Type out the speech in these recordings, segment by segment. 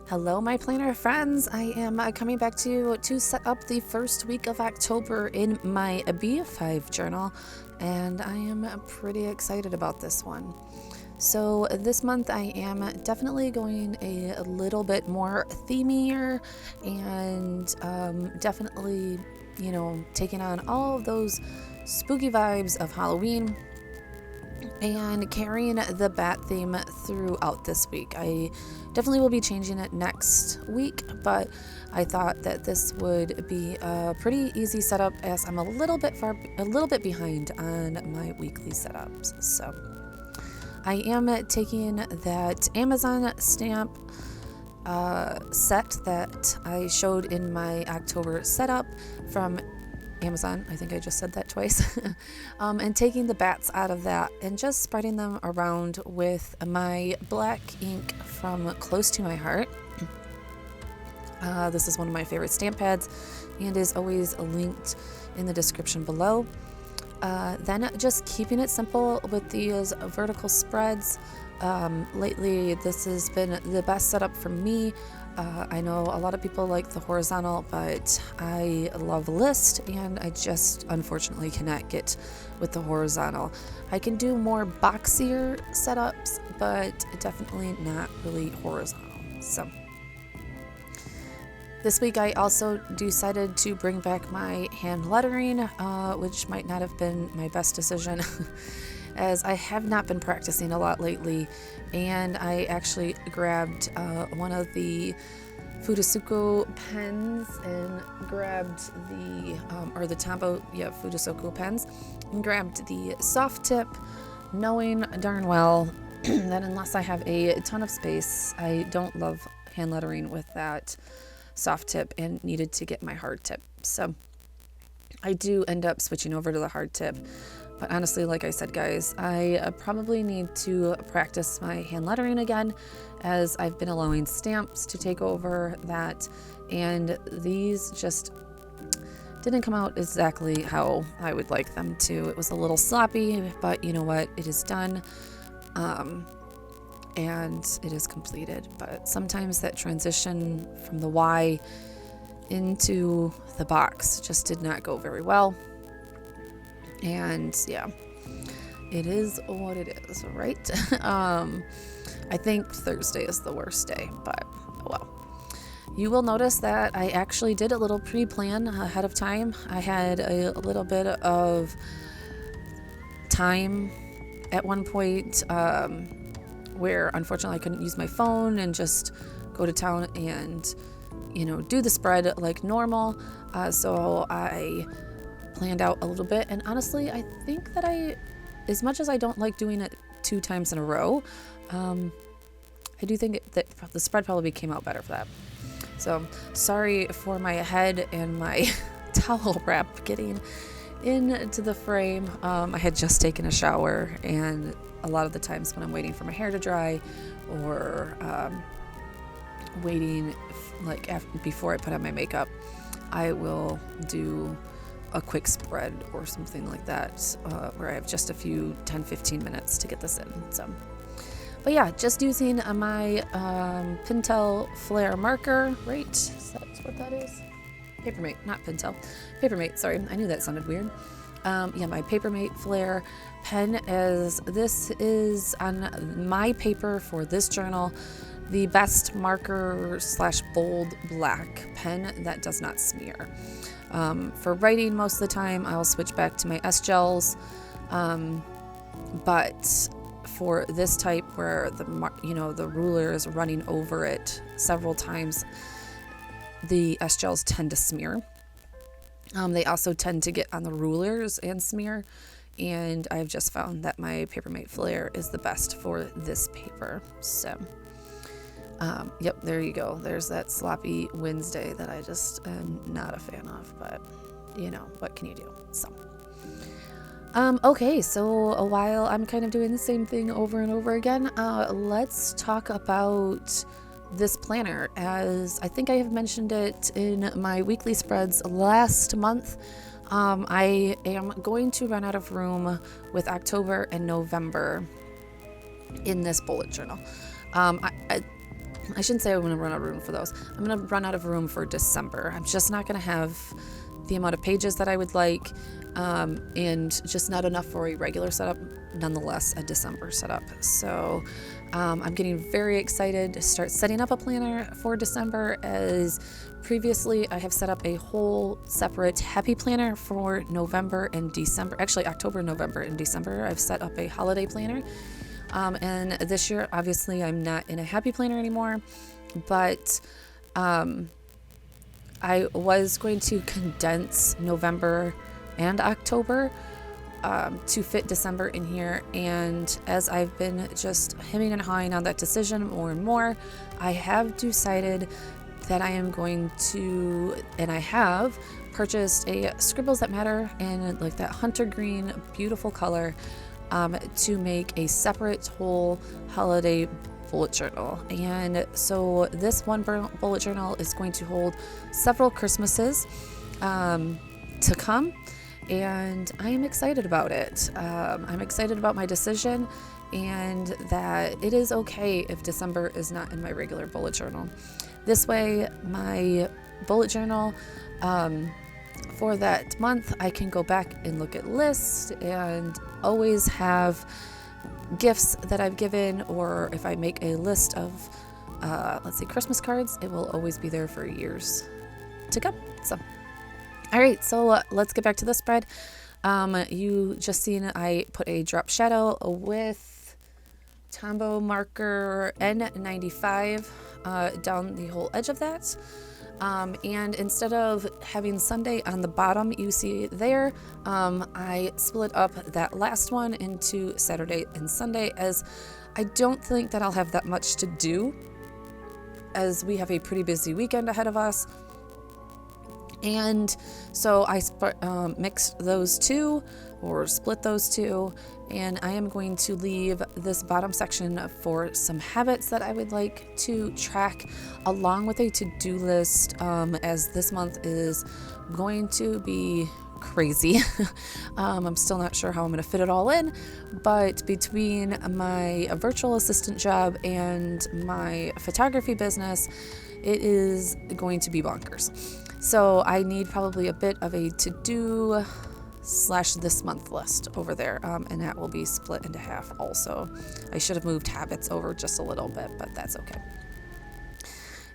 Hello, my planner friends. I am coming back to you to set up the first week of October in my B5 journal, and I am pretty excited about this one. So this month I am definitely going a little bit more themier and definitely, taking on all of those spooky vibes of Halloween and carrying the bat theme throughout this week. I definitely will be changing it next week, but I thought that this would be a pretty easy setup as I'm a little bit behind on my weekly setups. So I am taking that Amazon stamp set that I showed in my October setup from Amazon. I think I just said that twice. And taking the bats out of that and just spreading them around with my black ink from Close to My Heart. This is one of my favorite stamp pads and is always linked in the description below. Then just keeping it simple with these vertical spreads. Lately, this has been the best setup for me. I know a lot of people like the horizontal, but I love list, and I just unfortunately cannot get with the horizontal. I can do more boxier setups, but definitely not really horizontal. So this week I also decided to bring back my hand lettering, which might not have been my best decision as I have not been practicing a lot lately, and I actually grabbed one of the Fudosuko pens and grabbed the Tombow Fudosuko pens and grabbed the soft tip, knowing darn well that unless I have a ton of space, I don't love hand lettering with that soft tip and needed to get my hard tip. So I do end up switching over to the hard tip. But honestly, like I said, guys, I probably need to practice my hand lettering again, as I've been allowing stamps to take over that, and these just didn't come out exactly how I would like them to. It was a little sloppy, but you know what? It is done, and it is completed. But sometimes that transition from the Y into the box just did not go very well. And yeah, it is what it is, right? I think Thursday is the worst day, but oh well. You will notice that I actually did a little pre-plan ahead of time. I had a little bit of time at one point where unfortunately I couldn't use my phone and just go to town and do the spread like normal. So I planned out a little bit, and honestly I think that as much as I don't like doing it 2 times in a row, I do think that the spread probably came out better for that. So sorry for my head and my towel wrap getting into the frame. I had just taken a shower, and a lot of the times when I'm waiting for my hair to dry or waiting before I put on my makeup, I will do a quick spread or something like that, where I have just a few 10-15 minutes to get this in. So, but yeah, just using my Pentel Flare marker, right? Is that what that is? Papermate, not Pentel. Papermate, sorry. I knew that sounded weird. My Papermate Flare pen, as this is on my paper for this journal, the best marker / bold black pen that does not smear. For writing, most of the time I'll switch back to my S gels, but for this type where the ruler is running over it several times, the S gels tend to smear. They also tend to get on the rulers and smear, and I've just found that my Papermate Flare is the best for this paper. So yep, there you go. There's that sloppy Wednesday that I just am not a fan of, but what can you do? So okay, so while I'm kind of doing the same thing over and over again, let's talk about this planner, as I think I have mentioned it in my weekly spreads last month. I am going to run out of room with October and November in this bullet journal. I shouldn't say I'm going to run out of room for those. I'm going to run out of room for December. I'm just not going to have the amount of pages that I would like, and just not enough for a regular setup, nonetheless a December setup. So I'm getting very excited to start setting up a planner for December, as previously I have set up a whole separate happy planner for November and December. Actually, October, November, and December I've set up a holiday planner. And this year, obviously, I'm not in a happy planner anymore, but I was going to condense November and October to fit December in here. And as I've been just hemming and hawing on that decision more and more, I have decided that I am going to, and I have purchased a Scribbles That Matter in like that hunter green, beautiful color, to make a separate whole holiday bullet journal. And so this one bullet journal is going to hold several Christmases to come, and I am excited about it. I'm excited about my decision, and that it is okay if December is not in my regular bullet journal. This way, my bullet journal for that month, I can go back and look at lists and always have gifts that I've given, or if I make a list of, let's say, Christmas cards, it will always be there for years to come. So, all right, so let's get back to the spread. You just seen I put a drop shadow with Tombow marker N95 down the whole edge of that. And instead of having Sunday on the bottom you see there, I split up that last one into Saturday and Sunday, as I don't think that I'll have that much to do, as we have a pretty busy weekend ahead of us. And so I mixed those two, or split those two, and I am going to leave this bottom section for some habits that I would like to track, along with a to-do list, as this month is going to be crazy. I'm still not sure how I'm going to fit it all in, but between my virtual assistant job and my photography business, it is going to be bonkers. So I need probably a bit of a to-do / this month list over there, and that will be split into half also. I should have moved habits over just a little bit, but that's okay.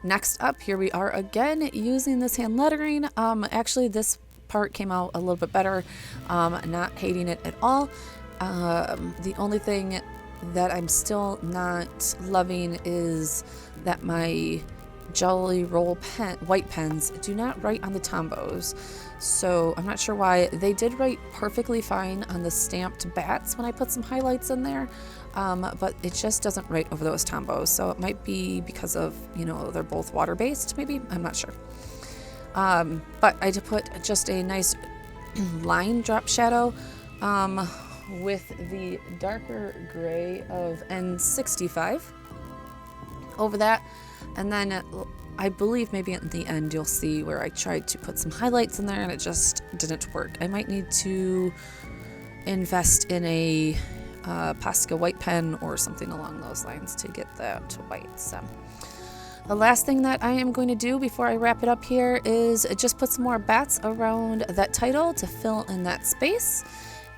Next up, here we are again using this hand lettering. Actually, this part came out a little bit better. Not hating it at all. The only thing that I'm still not loving is that my Jelly Roll white pens do not write on the Tombows. So I'm not sure why. They did write perfectly fine on the stamped bats when I put some highlights in there, but it just doesn't write over those Tombows. So it might be because of, they're both water-based, maybe? I'm not sure. But I did put just a nice line drop shadow with the darker gray of N65 over that. And then I believe maybe at the end you'll see where I tried to put some highlights in there and it just didn't work. I might need to invest in a Posca white pen or something along those lines to get that white. So the last thing that I am going to do before I wrap it up here is just put some more bats around that title to fill in that space.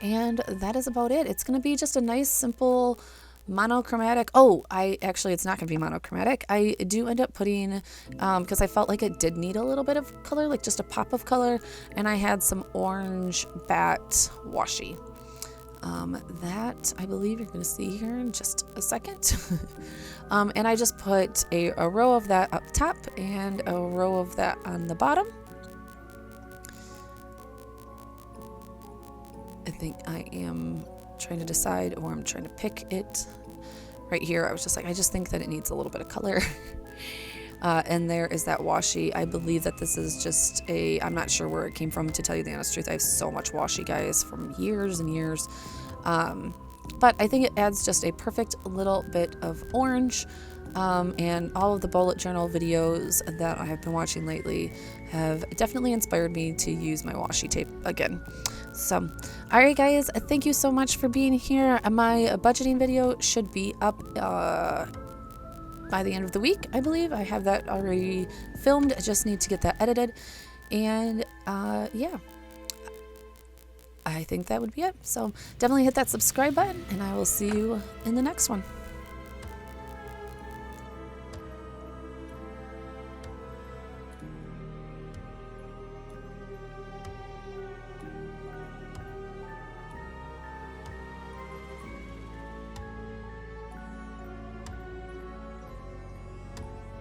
And that is about it. It's going to be just a nice, simple monochromatic. It's not going to be monochromatic. I do end up putting, because I felt like it did need a little bit of color, like just a pop of color, and I had some orange bat washi. That I believe you're going to see here in just a second. And I just put a row of that up top and a row of that on the bottom. I think I am trying to decide, or I'm trying to pick it right here. I was just like, I just think that it needs a little bit of color. And there is that washi. I believe that this is just I'm not sure where it came from, to tell you the honest truth. I have so much washi, guys, from years and years. But I think it adds just a perfect little bit of orange. And all of the bullet journal videos that I have been watching lately have definitely inspired me to use my washi tape again. So, all right, guys, thank you so much for being here. My budgeting video should be up by by the end of the week, I believe. I have that already filmed. I just need to get that edited. And yeah, I think that would be it. So definitely hit that subscribe button, and I will see you in the next one.